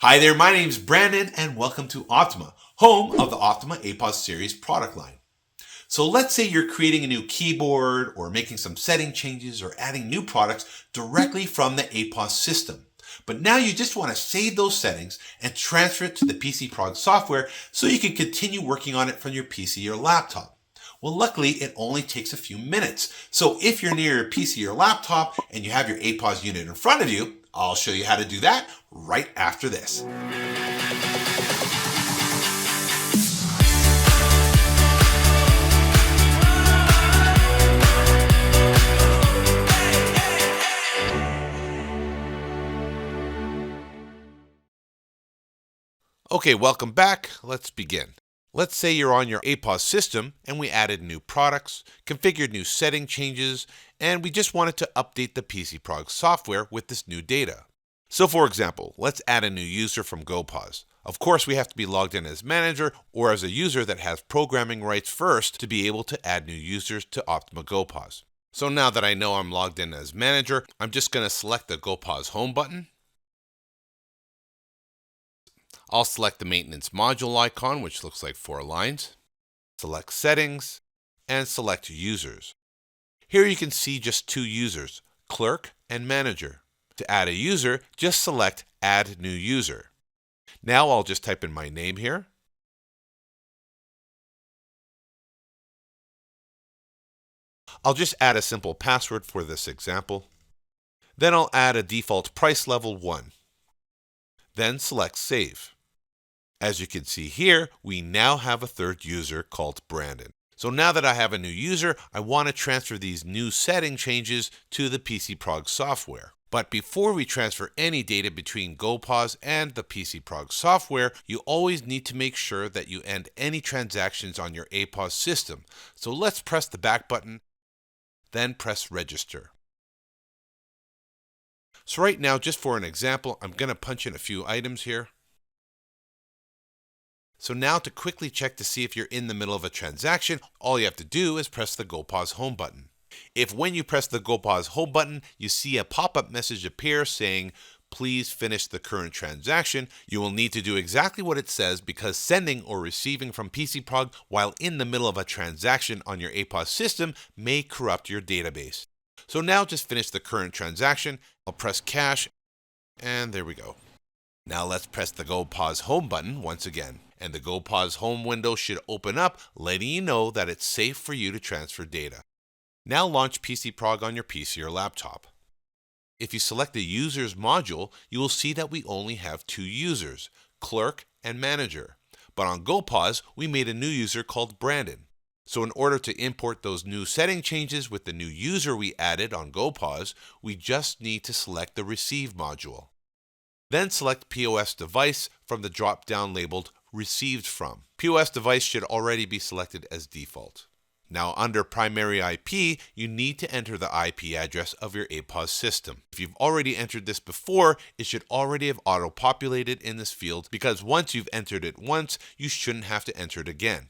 Hi there, my name's Brandon and welcome to Optima, home of the Optima APOS Series product line. So let's say you're creating a new keyboard or making some setting changes or adding new products directly from the APOS system. But now you just want to save those settings and transfer it to the PCProg software so you can continue working on it from your PC or laptop. Well, luckily, it only takes a few minutes. So if you're near your PC or laptop and you have your APOS unit in front of you, I'll show you how to do that right after this. Okay, welcome back. Let's begin. Let's say you're on your APOS system and we added new products, configured new setting changes, and we just wanted to update the PCProg software with this new data. So for example, let's add a new user from GopPOS. Of course, we have to be logged in as manager or as a user that has programming rights first to be able to add new users to Optima GoPOS. So now that I know I'm logged in as manager, I'm just going to select the GoPOS home button. I'll select the maintenance module icon, which looks like 4 lines, select settings, and select users. Here you can see just 2 users, clerk and manager. To add a user, just select add new user. Now I'll just type in my name here. I'll just add a simple password for this example. Then I'll add a default price level 1. Then select save. As you can see here, we now have a third user called Brandon. So now that I have a new user, I want to transfer these new setting changes to the PCProg software. But before we transfer any data between GopPOS and the PCProg software, you always need to make sure that you end any transactions on your APOS system. So let's press the back button, then press register. So right now, just for an example, I'm going to punch in a few items here. So now to quickly check to see if you're in the middle of a transaction, all you have to do is press the GopPOS home button. If when you press the GopPOS home button, you see a pop-up message appear saying, please finish the current transaction, you will need to do exactly what it says because sending or receiving from PCProg while in the middle of a transaction on your APOS system may corrupt your database. So now just finish the current transaction. I'll press cash, and there we go. Now let's press the GopPOS home button once again, and the GopPOS home window should open up, letting you know that it's safe for you to transfer data. Now launch PCProg on your PC or laptop. If you select the Users module, you will see that we only have 2 users, Clerk and Manager. But on GopPOS, we made a new user called Brandon. So in order to import those new setting changes with the new user we added on GopPOS, we just need to select the Receive module. Then select POS device from the drop-down labeled Received From. POS device should already be selected as default. Now under primary IP, you need to enter the IP address of your APOS system. If you've already entered this before, it should already have auto-populated in this field because once you've entered it once, you shouldn't have to enter it again.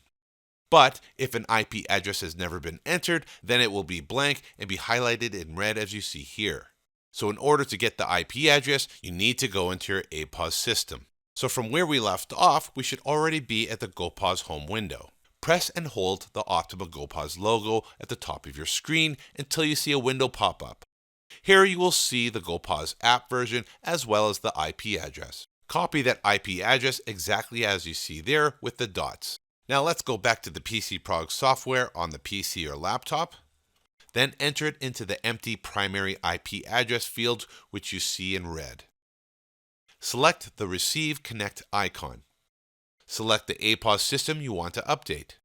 But if an IP address has never been entered, then it will be blank and be highlighted in red as you see here. So in order to get the IP address, you need to go into your APOS system. So from where we left off, we should already be at the GopPOS home window. Press and hold the Optima GoPOS logo at the top of your screen until you see a window pop up. Here you will see the GoPOS app version as well as the IP address. Copy that IP address exactly as you see there with the dots. Now let's go back to the PCProg software on the PC or laptop. Then enter it into the empty primary IP address field, which you see in red. Select the Receive Connect icon. Select the APOS system you want to update.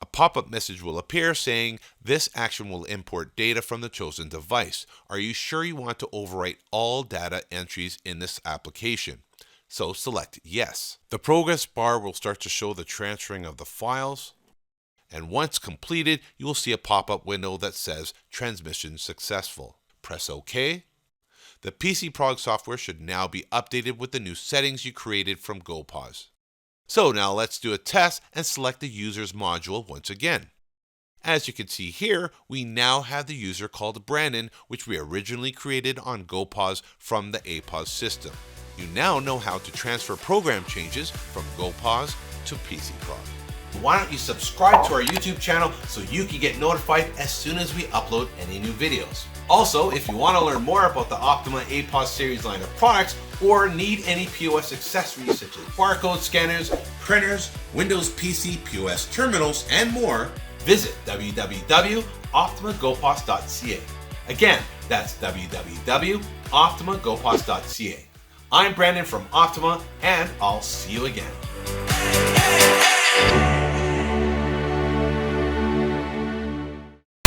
A pop-up message will appear saying, this action will import data from the chosen device. Are you sure you want to overwrite all data entries in this application? So select Yes. The progress bar will start to show the transferring of the files. And once completed, you will see a pop-up window that says Transmission Successful. Press OK. The PCProg software should now be updated with the new settings you created from GopPOS. So now let's do a test and select the Users module once again. As you can see here, we now have the user called Brandon, which we originally created on GopPOS from the APOS system. You now know how to transfer program changes from GoPOS to PCProg. Why don't you subscribe to our YouTube channel so you can get notified as soon as we upload any new videos. Also, if you want to learn more about the Optima APOS Series line of products or need any POS accessories such as barcode scanners, printers, Windows PC POS terminals, and more, visit www.optimagopos.ca. Again, that's www.optimagopos.ca. I'm Brandon from Optima, and I'll see you again.